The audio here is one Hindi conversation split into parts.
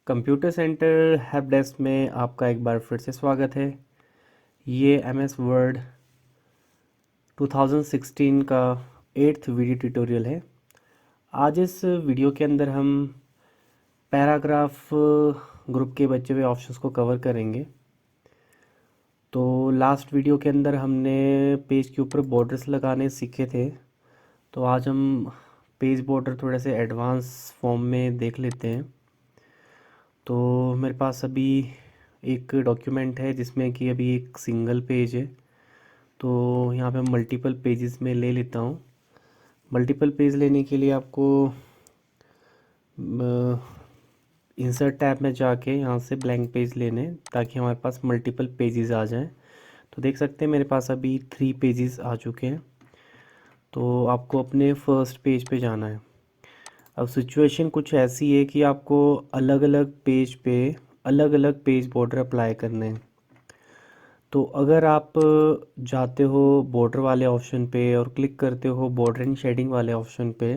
कंप्यूटर सेंटर हेल्प डेस्क में आपका एक बार फिर से स्वागत है। ये MS वर्ड 2016 का 8th वीडियो ट्यूटोरियल है। आज इस वीडियो के अंदर हम पैराग्राफ ग्रुप के बचे हुए ऑप्शंस को कवर करेंगे। तो लास्ट वीडियो के अंदर हमने पेज के ऊपर बॉर्डर्स लगाने सीखे थे। तो आज हम पेज बॉर्डर थोड़े से एडवांस फॉर्म में देख लेते हैं। तो मेरे पास अभी एक डॉक्यूमेंट है जिसमें कि अभी एक सिंगल पेज है। तो यहाँ पे मल्टीपल पेजेस में ले लेता हूँ। मल्टीपल पेज लेने के लिए आपको इंसर्ट टैब में जाके यहाँ से ब्लैंक पेज लेने, ताकि हमारे पास मल्टीपल पेजेस आ जाएं। तो देख सकते हैं मेरे पास अभी 3 पेजेस आ चुके हैं। तो आपको अपने फर्स्ट पेज पे जाना है। अब सिचुएशन कुछ ऐसी है कि आपको अलग अलग पेज पे अलग अलग पेज बॉर्डर अप्लाई करने हैं। तो अगर आप जाते हो बॉर्डर वाले ऑप्शन पे और क्लिक करते हो बॉर्डर एंड शेडिंग वाले ऑप्शन पे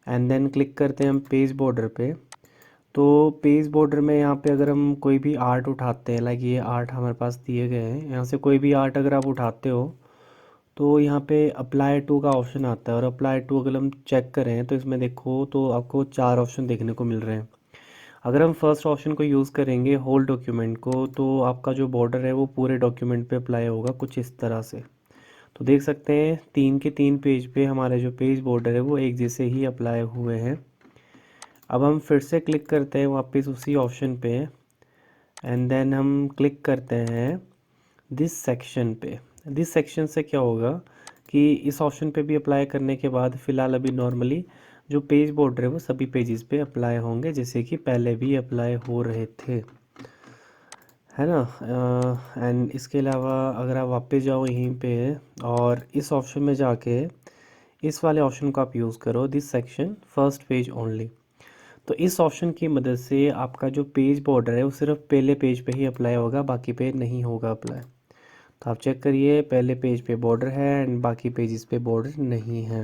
एंड देन क्लिक करते हैं हम पेज बॉर्डर पे, तो पेज बॉर्डर में यहाँ पे अगर हम कोई भी आर्ट उठाते हैं, लाइक ये आर्ट हमारे पास दिए गए हैं, यहाँ से कोई भी आर्ट अगर आप उठाते हो तो यहाँ पे अप्लाई टू का ऑप्शन आता है। और अप्लाई टू अगर हम चेक करें तो इसमें देखो तो आपको 4 ऑप्शन देखने को मिल रहे हैं। अगर हम फर्स्ट ऑप्शन को यूज़ करेंगे होल डॉक्यूमेंट को, तो आपका जो बॉर्डर है वो पूरे डॉक्यूमेंट पे अप्लाई होगा कुछ इस तरह से। तो देख सकते हैं 3 के 3 पेज पे हमारे जो पेज बॉर्डर है वो एक जैसे ही अप्लाई हुए हैं। अब हम फिर से क्लिक करते हैं वापस उसी ऑप्शन पे एंड देन हम क्लिक करते हैं दिस सेक्शन पे। दिस सेक्शन से क्या होगा कि इस ऑप्शन पे भी अप्लाई करने के बाद फ़िलहाल अभी नॉर्मली जो पेज बॉर्डर है वो सभी पेजेस पे अप्लाई होंगे, जैसे कि पहले भी अप्लाई हो रहे थे, है ना। एंड इसके अलावा अगर आप वापस जाओ यहीं पे और इस ऑप्शन में जाके इस वाले ऑप्शन को आप यूज़ करो, this section first page only. तो इस ऑप्शन की मदद से आपका जो पेज बॉर्डर है वो सिर्फ पहले पेज पे ही अप्लाई होगा, बाकी पे नहीं होगा अप्लाई। तो आप चेक करिए, पहले पेज पे बॉर्डर है एंड बाकी पेजेस पे बॉर्डर नहीं है।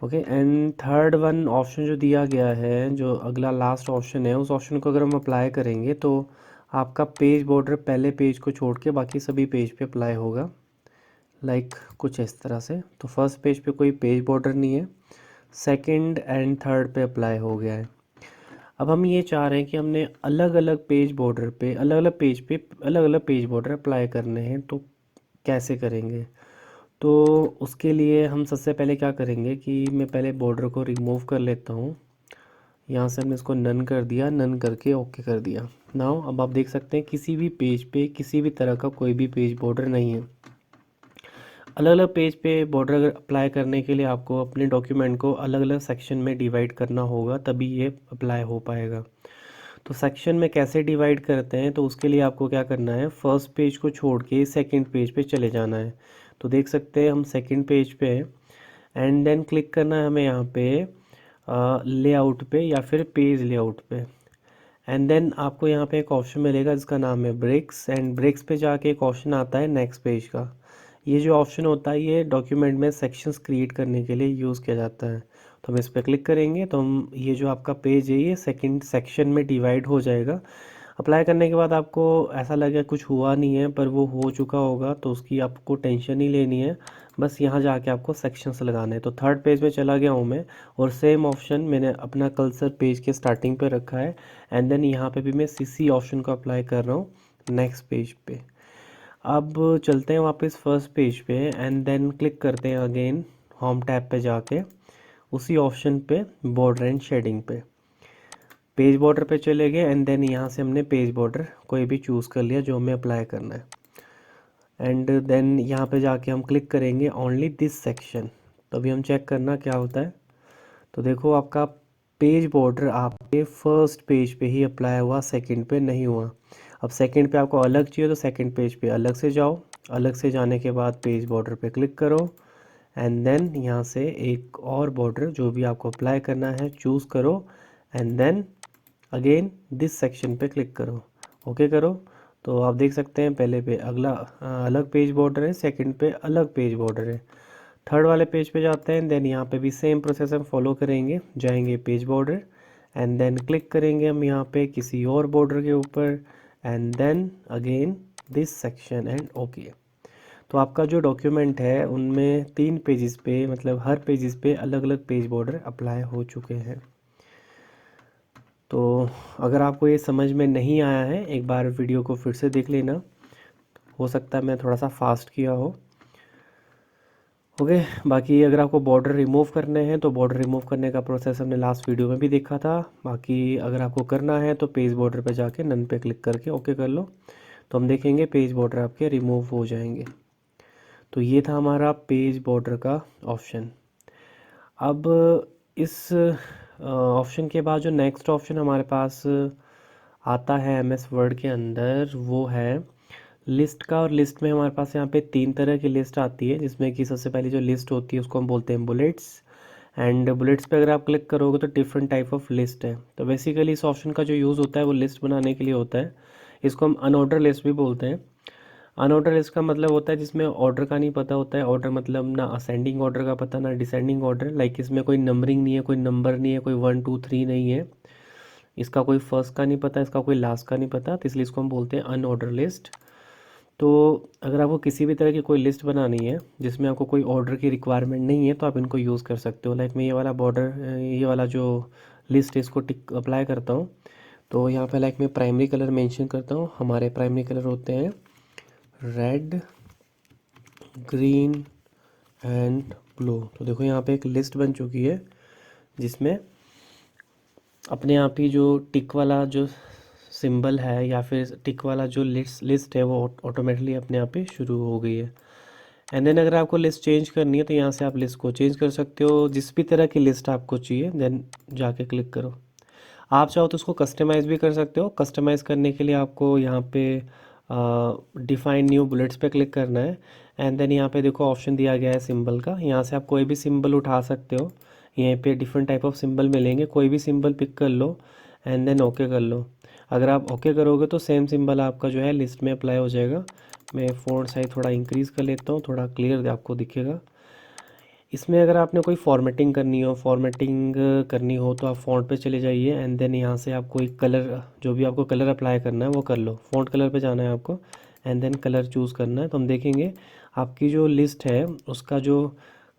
Okay, and third one option जो दिया गया है, जो अगला लास्ट ऑप्शन है, उस ऑप्शन को अगर हम अप्लाई करेंगे तो आपका पेज बॉर्डर पहले पेज को छोड़ के बाकी सभी पेज पे अप्लाई होगा, लाइक कुछ इस तरह से। तो फर्स्ट पेज पे कोई पेज बॉर्डर नहीं है, सेकंड एंड थर्ड पे अप्लाई हो गया है। अब हम ये चाह रहे हैं कि हमने अलग अलग पेज बॉर्डर पे अलग अलग पेज पे अलग अलग पेज बॉर्डर अप्लाई करने हैं, तो कैसे करेंगे। तो उसके लिए हम सबसे पहले क्या करेंगे कि मैं पहले बॉर्डर को रिमूव कर लेता हूँ। यहाँ से हमने इसको नन कर दिया, नन करके ओके कर दिया। नाउ अब आप देख सकते हैं किसी भी पेज पे किसी भी तरह का कोई भी पेज बॉर्डर नहीं है। अलग अलग पेज पे बॉर्डर अगर अप्लाई करने के लिए आपको अपने डॉक्यूमेंट को अलग अलग सेक्शन में डिवाइड करना होगा, तभी ये अप्लाई हो पाएगा। तो सेक्शन में कैसे डिवाइड करते हैं, तो उसके लिए आपको क्या करना है, फर्स्ट पेज को छोड़ के सेकंड पेज पे चले जाना है। तो देख सकते हैं हम सेकंड पेज पे हैं एंड देन क्लिक करना है हमें यहाँ पे लेआउट पे या फिर पेज लेआउट पे। एंड देन आपको यहाँ पे एक ऑप्शन मिलेगा जिसका नाम है ब्रेक्स, एंड ब्रेक्स पे जाके एक ऑप्शन आता है नेक्स्ट पेज का। ये जो ऑप्शन होता है ये डॉक्यूमेंट में सेक्शंस क्रिएट करने के लिए यूज़ किया जाता है। तो हम इस पर क्लिक करेंगे तो हम ये जो आपका पेज है ये सेकंड सेक्शन में डिवाइड हो जाएगा। अप्लाई करने के बाद आपको ऐसा लगेगा कुछ हुआ नहीं है, पर वो हो चुका होगा, तो उसकी आपको टेंशन नहीं लेनी है। बस यहाँ जाके आपको सेक्शंस लगाने हैं। तो थर्ड पेज में चला गया हूँ मैं और सेम ऑप्शन मैंने अपना कर्सर पेज के स्टार्टिंग पे रखा है एंड देन यहाँ पे भी मैं CC ऑप्शन को अप्लाई कर रहा हूँ नेक्स्ट पेज पे। अब चलते हैं वापस फर्स्ट पेज पे एंड देन क्लिक करते हैं अगेन होम टैब पे जाके उसी ऑप्शन पे बॉर्डर एंड शेडिंग पे। पेज बॉर्डर पे चले गए एंड देन यहाँ से हमने पेज बॉर्डर कोई भी चूज़ कर लिया जो हमें अप्लाई करना है एंड देन यहाँ पे जाके हम क्लिक करेंगे ओनली दिस सेक्शन। तो अभी हम चेक करना क्या होता है। तो देखो आपका पेज बॉर्डर आपके फर्स्ट पेज पे ही अप्लाई हुआ, सेकंड पे नहीं हुआ। अब सेकंड पे आपको अलग चाहिए तो सेकंड पेज पे अलग से जाओ, अलग से जाने के बाद पेज बॉर्डर पे क्लिक करो एंड देन यहाँ से एक और बॉर्डर जो भी आपको अप्लाई करना है चूज़ करो and then again this section पे क्लिक करो, ओके करो। तो आप देख सकते हैं पहले पे अगला अलग पेज बॉर्डर है, सेकंड पे अलग पेज बॉर्डर है। थर्ड वाले पेज पे जाते हैं देन यहाँ पे भी सेम प्रोसेस हम फॉलो करेंगे, जाएंगे page border and then click करेंगे हम यहाँ पे किसी और बॉर्डर के ऊपर, and then again this section and okay. तो आपका जो डॉक्यूमेंट है उनमें 3 पेजेस पे, मतलब हर पेजेस पे अलग अलग पेज बॉर्डर अप्लाई हो चुके हैं। तो अगर आपको ये समझ में नहीं आया है, एक बार वीडियो को फिर से देख लेना, हो सकता है मैं थोड़ा सा फास्ट किया हो। ओके, बाकी अगर आपको बॉर्डर रिमूव करने हैं तो बॉर्डर रिमूव करने का प्रोसेस हमने लास्ट वीडियो में भी देखा था। बाकी अगर आपको करना है तो पेज बॉर्डर पे जाके नन पे क्लिक करके ओके कर लो, तो हम देखेंगे पेज बॉर्डर आपके रिमूव हो जाएंगे। तो ये था हमारा पेज बॉर्डर का ऑप्शन। अब इस ऑप्शन के बाद जो नेक्स्ट ऑप्शन हमारे पास आता है एमएस वर्ड के अंदर, वो है लिस्ट का। और लिस्ट में हमारे पास यहाँ पे 3 तरह की लिस्ट आती है, जिसमें कि सबसे पहली जो लिस्ट होती है उसको हम बोलते हैं बुलेट्स। एंड बुलेट्स पे अगर आप क्लिक करोगे तो डिफरेंट टाइप ऑफ लिस्ट है। तो बेसिकली इस ऑप्शन का जो यूज़ होता है वो लिस्ट बनाने के लिए होता है। इसको हम अनऑर्डर लिस्ट भी बोलते हैं। अनऑर्डर लिस्ट का मतलब होता है जिसमें ऑर्डर का नहीं पता होता है। ऑर्डर मतलब ना असेंडिंग ऑर्डर का पता, ना डिसेंडिंग ऑर्डर। लाइक इसमें कोई नंबरिंग नहीं है, कोई नंबर नहीं है, कोई 1 2 3 नहीं है। इसका कोई फर्स्ट का नहीं पता, इसका कोई लास्ट का नहीं पता, तो इसलिए इसको हम बोलते हैं अनऑर्डर लिस्ट। तो अगर आपको किसी भी तरह की कोई लिस्ट बनानी है जिसमें आपको कोई ऑर्डर की रिक्वायरमेंट नहीं है, तो आप इनको यूज़ कर सकते हो। लाइक मैं ये वाला जो लिस्ट है इसको टिक अप्लाई करता हूँ। तो यहाँ पे लाइक मैं प्राइमरी कलर मेंशन करता हूँ। हमारे प्राइमरी कलर होते हैं रेड, ग्रीन एंड ब्लू। तो देखो यहाँ पे एक लिस्ट बन चुकी है जिसमें अपने आप ही जो टिक वाला जो सिंबल है या फिर टिक वाला जो लिस्ट है वो ऑटोमेटिकली अपने आप ही शुरू हो गई है। एंड देन अगर आपको लिस्ट चेंज करनी है तो यहाँ से आप लिस्ट को चेंज कर सकते हो, जिस भी तरह की लिस्ट आपको चाहिए। देन जाके क्लिक करो। आप चाहो तो उसको कस्टमाइज़ भी कर सकते हो। कस्टमाइज़ करने के लिए आपको यहाँ पे डिफाइन न्यू बुलेट्स पे क्लिक करना है। एंड देन यहाँ पे देखो ऑप्शन दिया गया है सिंबल का, यहाँ से आप कोई भी सिंबल उठा सकते हो। यहाँ पे डिफरेंट टाइप ऑफ सिंबल मिलेंगे, कोई भी सिंबल पिक कर लो एंड देन ओके कर लो। अगर आप ओके करोगे तो सेम सिंबल आपका जो है लिस्ट में अप्लाई हो जाएगा। मैं फ़ॉन्ट साइज थोड़ा इंक्रीज़ कर लेता हूँ, थोड़ा क्लियर आपको दिखेगा। इसमें अगर आपने कोई फॉर्मेटिंग करनी हो तो आप फ़ॉन्ट पे चले जाइए एंड देन यहाँ से आप कोई कलर, जो भी आपको कलर अप्लाई करना है वो कर लो। फ़ॉन्ट कलर पे जाना है आपको एंड देन कलर चूज़ करना है। तो हम देखेंगे आपकी जो लिस्ट है उसका जो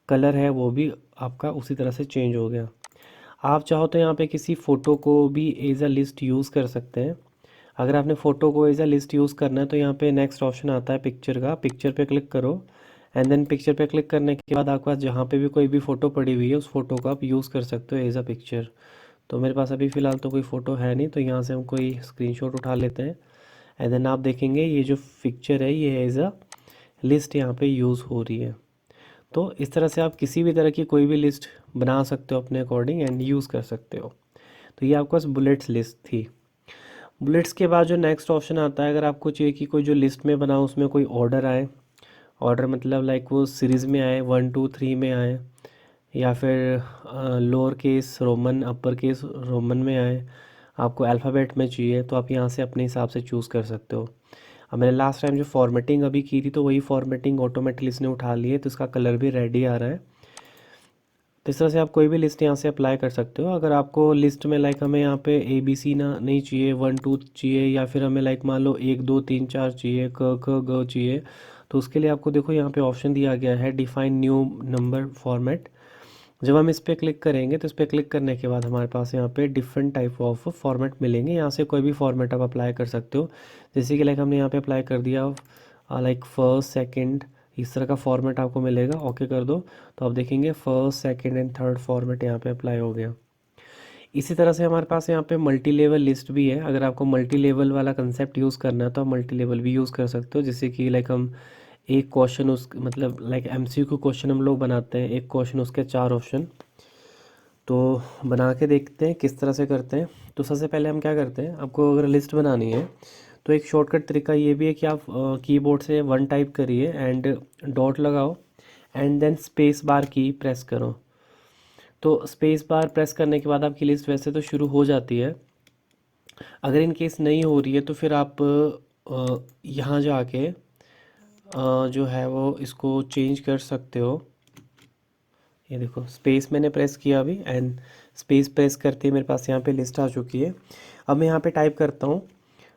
कलर है वो भी आपका उसी तरह से चेंज हो गया। आप चाहो तो यहाँ पे किसी फ़ोटो को भी एज अ लिस्ट यूज़ कर सकते हैं। अगर आपने फ़ोटो को एज अ लिस्ट यूज़ करना है तो यहाँ पे नेक्स्ट ऑप्शन आता है पिक्चर का। पिक्चर पे क्लिक करो एंड देन पिक्चर पे क्लिक करने के बाद आपके पास जहाँ पे भी कोई भी फ़ोटो पड़ी हुई है उस फ़ोटो को आप यूज़ कर सकते हो एज अ पिक्चर। तो मेरे पास अभी फ़िलहाल तो कोई फ़ोटो है नहीं, तो यहाँ से हम कोई स्क्रीनशॉट उठा लेते हैं एंड देन आप देखेंगे ये जो पिक्चर है ये एज अ लिस्ट यहाँ पे यूज़ हो रही है। तो इस तरह से आप किसी भी तरह की कोई भी लिस्ट बना सकते हो अपने अकॉर्डिंग एंड यूज़ कर सकते हो। तो ये आपके पास बुलेट्स लिस्ट थी। बुलेट्स के बाद जो नेक्स्ट ऑप्शन आता है, अगर आपको चाहिए कि कोई जो लिस्ट में बनाओ उसमें कोई ऑर्डर आए। ऑर्डर मतलब लाइक वो सीरीज़ में आए, 1 2 3 में आए, या फिर lower case Roman upper case Roman में आए, आपको अल्फ़ाबेट में चाहिए तो आप यहाँ से अपने हिसाब से चूज़ कर सकते हो। अब मैंने लास्ट टाइम जो फॉर्मेटिंग अभी की थी तो वही फॉर्मेटिंग ऑटोमेटिकली इसने उठा ली है, तो इसका कलर भी रेड ही आ रहा है। तो इस तरह से आप कोई भी लिस्ट यहाँ से अप्लाई कर सकते हो। अगर आपको लिस्ट में लाइक हमें यहाँ पे ABC ना नहीं चाहिए, 1 2 चाहिए, या फिर हमें लाइक मान लो 1 2 3 4 चाहिए, क ख ग चाहिए, तो उसके लिए आपको देखो यहाँ पे ऑप्शन दिया गया है डिफाइन न्यू नंबर फॉर्मेट। जब हम इस पर क्लिक करेंगे तो इस पर क्लिक करने के बाद हमारे पास यहाँ पे डिफरेंट टाइप ऑफ फॉर्मेट मिलेंगे। यहाँ से कोई भी फॉर्मेट आप अप्लाई कर सकते हो। जैसे कि लाइक हमने यहाँ पे अप्लाई कर दिया लाइक फर्स्ट सेकंड, इस तरह का फॉर्मेट आपको मिलेगा। ओके कर दो तो आप देखेंगे first second and third format यहाँ पे अप्लाई हो गया। इसी तरह से हमारे पास यहाँ पे मल्टी लेवल लिस्ट भी है। अगर आपको मल्टी लेवल वाला कंसेप्ट यूज़ करना है तो आप मल्टी लेवल भी यूज़ कर सकते हो। जैसे कि लाइक हम एक क्वेश्चन उस मतलब लाइक MCQ क्वेश्चन हम लोग बनाते हैं, एक क्वेश्चन उसके 4 ऑप्शन। तो बना के देखते हैं किस तरह से करते हैं। तो सबसे पहले हम क्या करते हैं, आपको अगर लिस्ट बनानी है तो एक शॉर्टकट तरीका ये भी है कि आप कीबोर्ड से 1 टाइप करिए एंड डॉट लगाओ एंड देन स्पेस बार की प्रेस करो। तो स्पेस बार प्रेस करने के बाद आपकी लिस्ट वैसे तो शुरू हो जाती है। अगर इन केस नहीं हो रही है तो फिर आप यहाँ जाके जो है वो इसको चेंज कर सकते हो। ये देखो स्पेस मैंने प्रेस किया अभी, एंड स्पेस प्रेस करते ही मेरे पास यहाँ पे लिस्ट आ चुकी है। अब मैं यहाँ पे टाइप करता हूँ,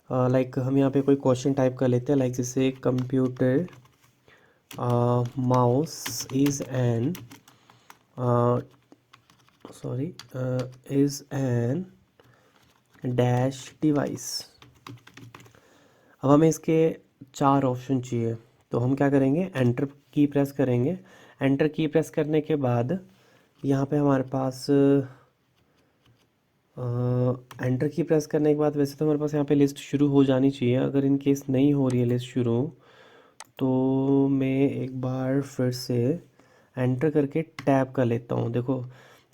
लाइक हम यहाँ पे कोई क्वेश्चन टाइप कर लेते हैं, लाइक जैसे computer mouse is an sorry is an dash device. अब हमें इसके 4 ऑप्शन चाहिए, तो हम क्या करेंगे, एंटर की प्रेस करेंगे। एंटर की प्रेस करने के बाद यहाँ पे हमारे पास एंटर की प्रेस करने के बाद वैसे तो हमारे पास यहाँ पे लिस्ट शुरू हो जानी चाहिए। अगर इन केस नहीं हो रही है लिस्ट शुरू, तो मैं एक बार फिर से एंटर करके टैब कर लेता हूँ। देखो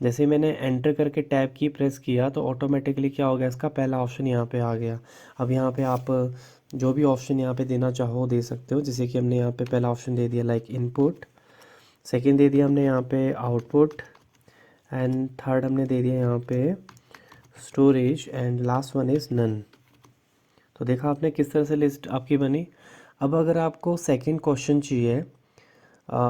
जैसे मैंने एंटर करके टैब की प्रेस किया तो ऑटोमेटिकली क्या हो गया, इसका पहला ऑप्शन यहाँ पे आ गया। अब यहाँ पे आप जो भी ऑप्शन यहाँ पे देना चाहो दे सकते हो, जैसे कि हमने यहाँ पे पहला ऑप्शन दे दिया लाइक इनपुट, सेकंड दे दिया हमने यहाँ पे आउटपुट, एंड थर्ड हमने दे दिया यहाँ पे storage, and last one is none. तो देखा आपने किस तरह से लिस्ट आपकी बनी। अब अगर आपको सेकंड क्वेश्चन चाहिए,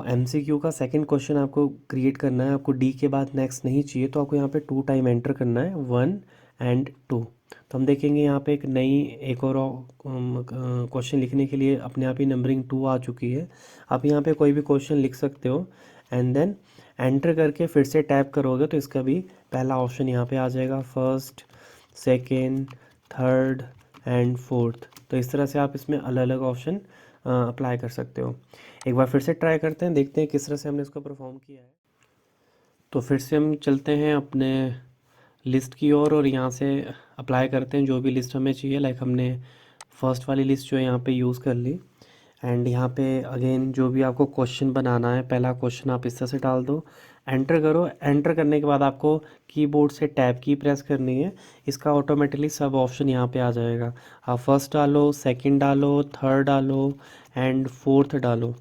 एमसीक्यू का सेकंड क्वेश्चन आपको क्रिएट करना है, आपको डी के बाद नेक्स्ट नहीं चाहिए, तो आपको यहाँ पे 2 टाइम एंटर करना है, 1 एंड 2। तो हम देखेंगे यहाँ पे एक और क्वेश्चन लिखने के लिए अपने आप ही नंबरिंग 2 आ चुकी है। आप यहाँ पे कोई भी क्वेश्चन लिख सकते हो, एंड देन एंटर करके फिर से टैप करोगे तो इसका भी पहला ऑप्शन यहाँ पे आ जाएगा, first, second, third and fourth. तो इस तरह से आप इसमें अलग अलग ऑप्शन अप्लाई कर सकते हो। एक बार फिर से ट्राई करते हैं, देखते हैं किस तरह से हमने इसको परफॉर्म किया है। तो फिर से हम चलते हैं अपने लिस्ट की ओर और यहाँ से अप्लाई करते हैं जो भी लिस्ट हमें चाहिए। लाइक हमने फर्स्ट वाली लिस्ट जो है यहाँ पे यूज़ कर ली, एंड यहाँ पे अगेन जो भी आपको क्वेश्चन बनाना है, पहला क्वेश्चन आप इस तरह से डाल दो, एंटर करो। एंटर करने के बाद आपको कीबोर्ड से टैब की प्रेस करनी है, इसका ऑटोमेटिकली सब ऑप्शन यहाँ पे आ जाएगा। आप फर्स्ट डालो, सेकंड डालो, थर्ड डालो एंड फोर्थ डालो।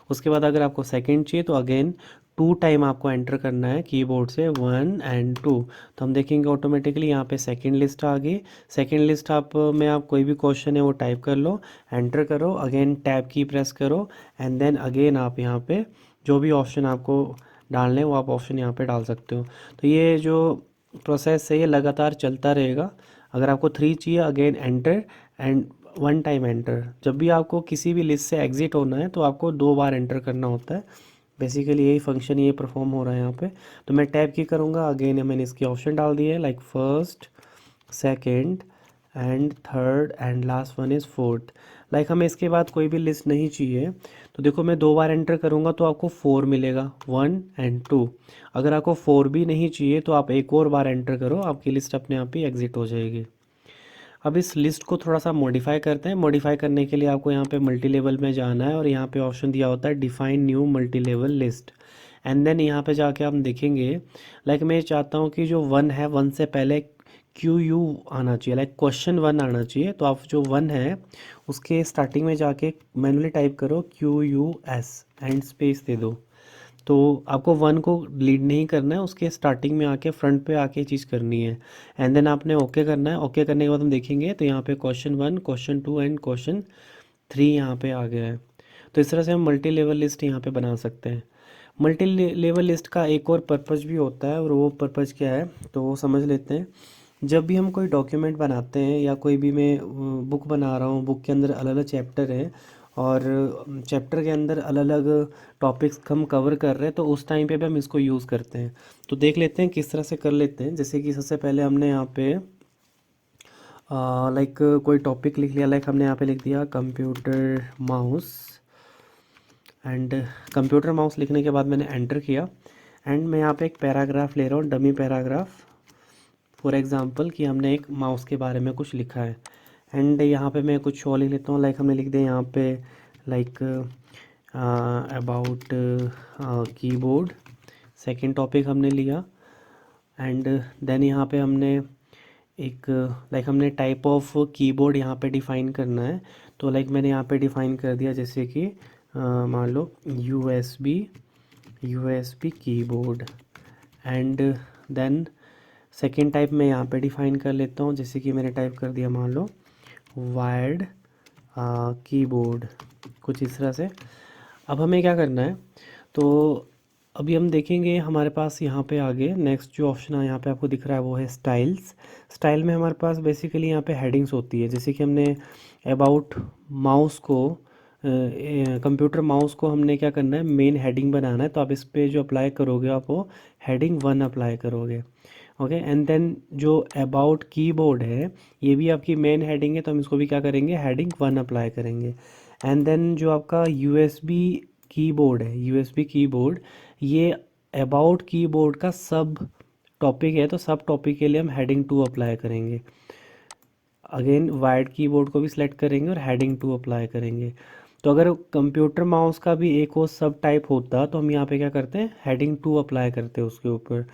उसके बाद अगर आपको सेकंड चाहिए तो अगेन 2 टाइम आपको एंटर करना है कीबोर्ड से, 1 एंड 2। तो हम देखेंगे ऑटोमेटिकली यहाँ पे सेकंड लिस्ट आ गई। सेकंड लिस्ट आप में आप कोई भी क्वेश्चन है वो टाइप कर लो, एंटर करो, अगेन टैब की प्रेस करो, एंड देन अगेन आप यहाँ पे जो भी ऑप्शन आपको डालने हैं वो आप ऑप्शन यहाँ पे डाल सकते हो। तो ये जो प्रोसेस है ये लगातार चलता रहेगा। अगर आपको 3 चाहिए, again enter and 1 time enter. जब भी आपको किसी भी लिस्ट से एग्जिट होना है तो आपको 2 बार एंटर करना होता है। बेसिकली यही फंक्शन ये परफॉर्म हो रहा है यहाँ पे। तो मैं टैब की करूँगा, अगेन मैंने इसके ऑप्शन डाल दिए हैं like first, second and third and last one is fourth. Like हमें इसके बाद कोई भी लिस्ट नहीं चाहिए, तो देखो मैं 2 बार एंटर करूँगा तो आपको 4 मिलेगा, 1 एंड 2। अगर आपको 4 भी नहीं चाहिए तो आप एक और बार एंटर करो, आपकी लिस्ट अपने आप ही एग्जिट हो जाएगी। अब इस लिस्ट को थोड़ा सा मॉडिफाई करते हैं। मॉडिफाई करने के लिए आपको यहाँ पे मल्टी लेवल में जाना है और यहाँ पे ऑप्शन दिया होता है define new multi level list, and then यहाँ पे जाके हम देखेंगे, लाइक मैं चाहता हूँ कि जो 1 है 1 से पहले क्यू यू आना चाहिए, लाइक क्वेश्चन 1 आना चाहिए। तो आप जो 1 है उसके स्टार्टिंग में जाके मैनुअली टाइप करो QUS एंड स्पेस दे दो। तो आपको 1 को लीड नहीं करना है, उसके स्टार्टिंग में आके फ्रंट पे आके चीज़ करनी है, एंड देन आपने ओके करना है। ओके करने के बाद हम देखेंगे तो यहाँ पे क्वेश्चन 1, क्वेश्चन 2 एंड क्वेश्चन 3 यहाँ पे आ गया है। तो इस तरह से हम मल्टी लेवल लिस्ट यहाँ पे बना सकते हैं। मल्टी लेवल लिस्ट का एक और पर्पज़ भी होता है, और वो पर्पज़ क्या है तो वो समझ लेते हैं। जब भी हम कोई डॉक्यूमेंट बनाते हैं या कोई भी मैं बुक बना रहा हूँ, बुक के अंदर अलग अलग चैप्टर हैं और चैप्टर के अंदर अलग अलग टॉपिक्स हम कवर कर रहे हैं, तो उस टाइम पे भी हम इसको यूज़ करते हैं। तो देख लेते हैं किस तरह से कर लेते हैं। जैसे कि सबसे पहले हमने यहाँ पे लाइक कोई टॉपिक लिख लिया, लाइक हमने यहाँ पे लिख दिया computer mouse, and computer mouse लिखने के बाद मैंने एंटर किया, एंड मैं यहाँ पे एक पैराग्राफ ले रहा हूँ, डमी पैराग्राफ, फॉर एग्ज़ाम्पल कि हमने एक माउस के बारे में कुछ लिखा है। एंड यहाँ पे मैं कुछ और लिख लेता हूँ, लाइक हमने लिख दिया यहाँ पे like about keyboard, second topic हमने लिया। एंड देन यहाँ पे हमने एक लाइक हमने टाइप ऑफ कीबोर्ड यहाँ पे डिफ़ाइन करना है। तो लाइक मैंने यहाँ पे डिफ़ाइन कर दिया, जैसे कि मान लो USB keyboard, and then second type मैं यहाँ पे डिफ़ाइन कर लेता हूँ, जैसे कि मैंने टाइप कर दिया मान लो वायर्ड कीबोर्ड, कुछ इस तरह से। अब हमें क्या करना है, तो अभी हम देखेंगे हमारे पास यहाँ पे आगे नेक्स्ट जो ऑप्शन है यहाँ पे आपको दिख रहा है वो है स्टाइल्स। स्टाइल में हमारे पास बेसिकली यहाँ पे हेडिंग्स होती है, जैसे कि हमने अबाउट माउस को कंप्यूटर माउस को हमने क्या करना है, मेन हेडिंग बनाना है। तो आप इस पे जो अप्लाई करोगे आप वो हेडिंग 1 अप्लाई करोगे। ओके, एंड देन जो अबाउट कीबोर्ड है ये भी आपकी मेन हेडिंग है, तो हम इसको भी क्या करेंगे, हेडिंग 1 अप्लाई करेंगे। एंड देन जो आपका यूएसबी कीबोर्ड है, यूएसबी कीबोर्ड ये अबाउट कीबोर्ड का सब टॉपिक है, तो सब टॉपिक के लिए हम हेडिंग 2 अप्लाई करेंगे। अगेन वायर्ड कीबोर्ड को भी सिलेक्ट करेंगे और हेडिंग 2 अप्लाई करेंगे। तो अगर कंप्यूटर माउस का भी एक और सब टाइप होता तो हम यहाँ पे क्या करते हैं, हेडिंग 2 अप्लाई करते हैं उसके ऊपर।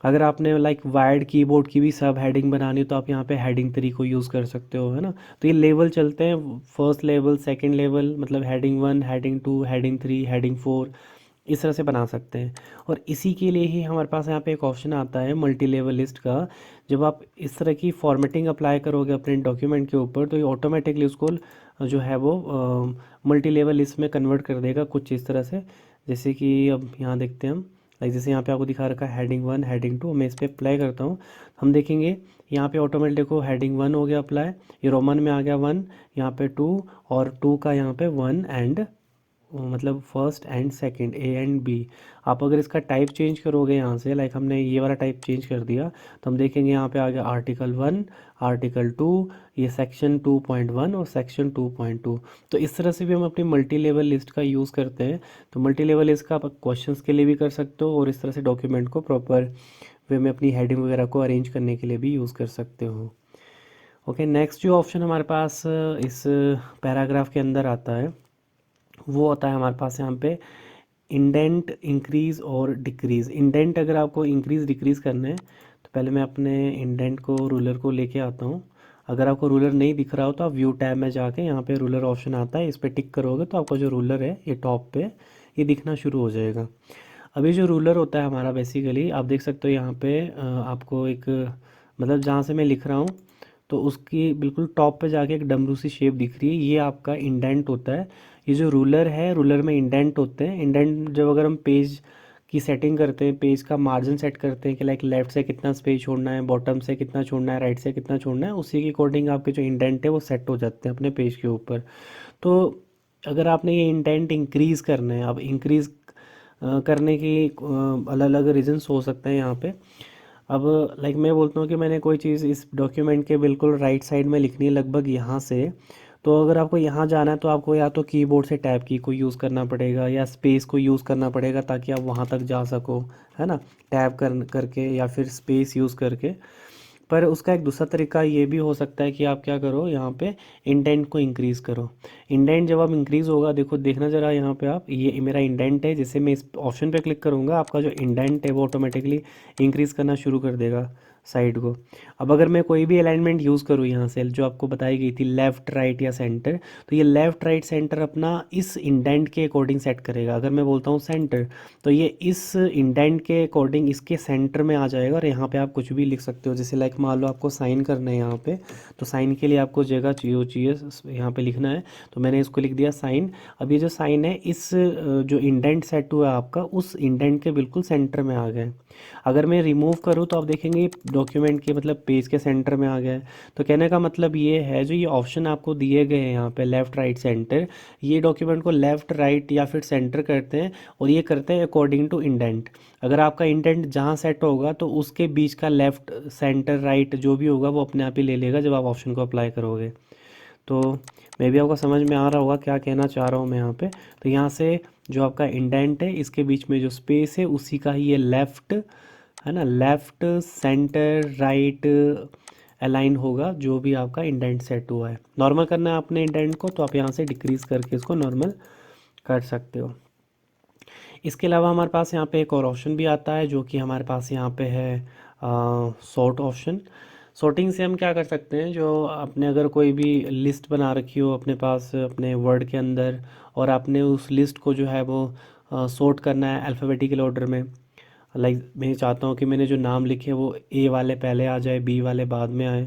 अगर आपने लाइक वायर्ड कीबोर्ड की भी सब हेडिंग बनानी तो आप यहाँ पे हेडिंग 3 को यूज़ कर सकते हो, है ना। तो ये लेवल चलते हैं, फर्स्ट लेवल, सेकंड लेवल, मतलब हेडिंग 1, हेडिंग 2, हेडिंग 3, हेडिंग 4, इस तरह से बना सकते हैं। और इसी के लिए ही हमारे पास यहाँ पे एक ऑप्शन आता है मल्टी लेवल लिस्ट का। जब आप इस तरह की फॉर्मेटिंग अप्लाई करोगे अपने डॉक्यूमेंट के ऊपर तो ये ऑटोमेटिकली उसको जो है वो मल्टी लेवल लिस्ट में कन्वर्ट कर देगा कुछ इस तरह से। जैसे कि अब यहाँ देखते हैं हम, लाइक जैसे यहाँ पे आपको दिखा रखा है हेडिंग 1, हेडिंग 2, मैं इस पर अप्लाई करता हूँ, हम देखेंगे यहाँ पे ऑटोमेटिक देखो हेडिंग 1 हो गया अप्लाई, ये रोमन में आ गया 1, यहाँ पे 2, और 2 का यहाँ पे 1 एंड मतलब first and second, A and B. आप अगर इसका टाइप चेंज करोगे यहाँ से, लाइक हमने ये वाला टाइप चेंज कर दिया, तो हम देखेंगे यहाँ पे आ गया आर्टिकल 1, आर्टिकल 2, ये सेक्शन 2.1 और सेक्शन 2.2। तो इस तरह से भी हम अपनी मल्टी लेवल लिस्ट का यूज़ करते हैं। तो मल्टी लेवल लिस्ट का आप क्वेश्चंस के लिए भी कर सकते हो और इस तरह से डॉक्यूमेंट को प्रॉपर वे में अपनी हेडिंग वगैरह को अरेंज करने के लिए भी यूज़ कर सकते हो। ओके, नेक्स्ट जो ऑप्शन हमारे पास इस पैराग्राफ के अंदर आता है वो होता है हमारे पास यहाँ पे इंडेंट इंक्रीज़ और डिक्रीज़। इंडेंट अगर आपको इंक्रीज़ डिक्रीज़ करना है तो पहले मैं अपने इंडेंट को, रूलर को लेके आता हूँ। अगर आपको रूलर नहीं दिख रहा हो तो आप व्यू टैब में जाके यहाँ पे रूलर ऑप्शन आता है, इस पर टिक करोगे तो आपका जो रूलर है ये टॉप पे ये दिखना शुरू हो जाएगा। अभी जो रूलर होता है हमारा बेसिकली आप देख सकते हो यहाँ पे आपको एक मतलब जहाँ से मैं लिख रहा हूँ तो उसकी बिल्कुल टॉप पे जाके एक डमरू सी शेप दिख रही है, ये आपका इंडेंट होता है। ये जो रूलर है, रूलर में इंडेंट होते हैं। इंडेंट जब अगर हम पेज की सेटिंग करते हैं, पेज का मार्जिन सेट करते हैं कि लाइक लेफ़्ट से कितना स्पेस छोड़ना है, बॉटम से कितना छोड़ना है, राइट से कितना छोड़ना है, उसी के अकॉर्डिंग आपके जो इंडेंट है वो सेट हो जाते हैं अपने पेज के ऊपर। तो अगर आपने ये इंडेंट इंक्रीज़ करना है, अब इंक्रीज़ करने की अलग अलग रीजंस हो सकते हैं यहाँ पे। अब लाइक मैं बोलता हूँ कि मैंने कोई चीज़ इस डॉक्यूमेंट के बिल्कुल राइट साइड में लिखनी है लगभग यहाँ से, तो अगर आपको यहाँ जाना है तो आपको या तो कीबोर्ड से टैब की को यूज़ करना पड़ेगा या स्पेस को यूज़ करना पड़ेगा ताकि आप वहाँ तक जा सको, है ना, टैब करके या फिर स्पेस यूज़ करके। पर उसका एक दूसरा तरीका ये भी हो सकता है कि आप क्या करो, यहाँ पे इंडेंट को इंक्रीज़ करो। इंडेंट जब आप इंक्रीज़ होगा, देखो देखना ज़रा यहाँ पे आप, ये मेरा इंडेंट है, जैसे मैं इस ऑप्शन पे क्लिक करूँगा आपका जो इंडेंट है वो ऑटोमेटिकली इंक्रीज़ करना शुरू कर देगा साइड को। अब अगर मैं कोई भी अलाइनमेंट यूज़ करूँ यहाँ से जो आपको बताई गई थी लेफ़्ट राइट या सेंटर, तो ये लेफ़्ट राइट सेंटर अपना इस इंडेंट के अकॉर्डिंग सेट करेगा। अगर मैं बोलता हूँ सेंटर तो ये इस इंडेंट के अकॉर्डिंग इसके सेंटर में आ जाएगा और यहाँ पे आप कुछ भी लिख सकते हो। जैसे लाइक मान लो आपको साइन करना है यहाँ पे, तो साइन के लिए आपको जगह चाहिए यहाँ पे लिखना है, तो मैंने इसको लिख दिया साइन। अब ये जो साइन है इस जो इंडेंट सेट हुआ है आपका उस इंडेंट के बिल्कुल सेंटर में आ गए। अगर मैं रिमूव करूँ तो आप देखेंगे डॉक्यूमेंट के मतलब पेज के सेंटर में आ गया है। तो कहने का मतलब ये है जो ये ऑप्शन आपको दिए गए हैं यहाँ पे लेफ़्ट राइट सेंटर, ये डॉक्यूमेंट को लेफ़्ट राइट या फिर सेंटर करते हैं और ये करते हैं अकॉर्डिंग टू इंडेंट। अगर आपका इंडेंट जहाँ सेट होगा तो उसके बीच का लेफ़्ट सेंटर राइट जो भी होगा वो अपने आप ही ले लेगा जब आप ऑप्शन को अप्लाई करोगे। तो मे भी आपको समझ में आ रहा होगा क्या कहना चाह रहा हूँ मैं यहाँ पे। तो यहाँ से जो आपका इंडेंट है इसके बीच में जो स्पेस है उसी का ही ये लेफ़्ट, है ना, लेफ़्ट सेंटर राइट अलाइन होगा जो भी आपका इंडेंट सेट हुआ है। नॉर्मल करना है आपने इंडेंट को तो आप यहाँ से डिक्रीज़ करके इसको नॉर्मल कर सकते हो। इसके अलावा हमारे पास यहाँ पे एक और ऑप्शन भी आता है जो कि हमारे पास यहाँ पे है सॉर्ट ऑप्शन। सॉर्टिंग से हम क्या कर सकते हैं, जो आपने अगर कोई भी लिस्ट बना रखी हो अपने पास अपने वर्ड के अंदर और आपने उस लिस्ट को जो है वो सॉर्ट करना है अल्फ़ाबेटिकल ऑर्डर में। लाइक मैं चाहता हूँ कि मैंने जो नाम लिखे वो ए वाले पहले आ जाए, बी वाले बाद में आए,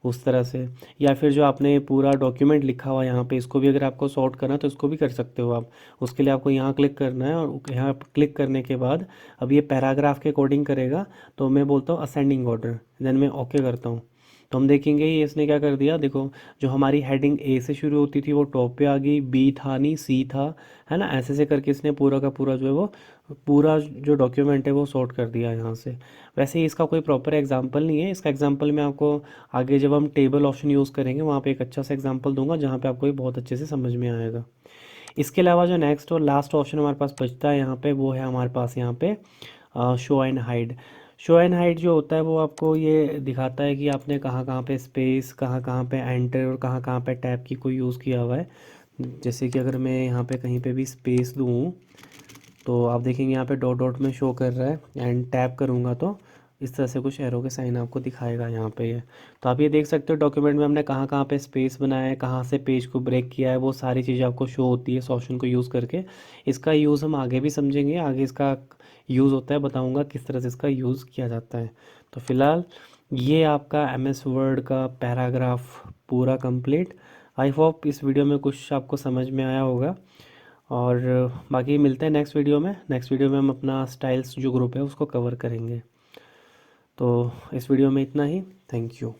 उस तरह से। या फिर जो आपने पूरा डॉक्यूमेंट लिखा हुआ है यहाँ पे, इसको भी अगर आपको सॉर्ट करना है तो इसको भी कर सकते हो आप। उसके लिए आपको यहाँ क्लिक करना है, और यहाँ क्लिक करने के बाद अब ये पैराग्राफ के अकॉर्डिंग करेगा। तो मैं बोलता हूँ असेंडिंग ऑर्डर, देन मैं ओके करता हूँ। तो हम देखेंगे ये इसने क्या कर दिया, देखो जो हमारी हेडिंग ए से शुरू होती थी वो टॉप पे आ गई, बी था नहीं सी था, है ना। ऐसे ऐसे करके इसने पूरा का पूरा जो है वो पूरा जो डॉक्यूमेंट है वो सॉर्ट कर दिया यहाँ से। वैसे ही इसका कोई प्रॉपर एग्जांपल नहीं है, इसका एग्जांपल मैं आपको आगे जब हम टेबल ऑप्शन यूज़ करेंगे वहाँ पे एक अच्छा सा एग्जांपल दूंगा, जहाँ पे आपको ये बहुत अच्छे से समझ में आएगा। इसके अलावा जो नेक्स्ट और लास्ट ऑप्शन हमारे पास बचता है यहाँ पे, वो है हमारे पास यहाँ पे show and hide. Show and hide जो होता है वो आपको ये दिखाता है कि आपने कहाँ कहाँ पे स्पेस, कहाँ कहाँ पे एंटर और कहाँ कहाँ पे टैब की कोई यूज़ किया हुआ है। जैसे कि अगर मैं यहाँ पे कहीं पे भी स्पेस दूँ तो आप देखेंगे यहाँ पे डॉट डॉट में शो कर रहा है, एंड टैप करूँगा तो इस तरह से कुछ एरो के साइन आपको दिखाएगा यहाँ पे ये। तो आप ये देख सकते हो डॉक्यूमेंट में हमने कहाँ कहाँ पे स्पेस बनाया है, कहाँ से पेज को ब्रेक किया है, वो सारी चीज़ें आपको शो होती है इस ऑप्शन को यूज़ करके। इसका यूज़ हम आगे भी समझेंगे, आगे इसका यूज़ होता है, बताऊँगा किस तरह से इसका यूज़ किया जाता है। तो फिलहाल ये आपका MS वर्ड का पैराग्राफ पूरा कंप्लीट। आई होप इस वीडियो में कुछ आपको समझ में आया होगा। और बाकी मिलते हैं नेक्स्ट वीडियो में। नेक्स्ट वीडियो में हम अपना स्टाइल्स जो ग्रुप है उसको कवर करेंगे। तो इस वीडियो में इतना ही। Thank you.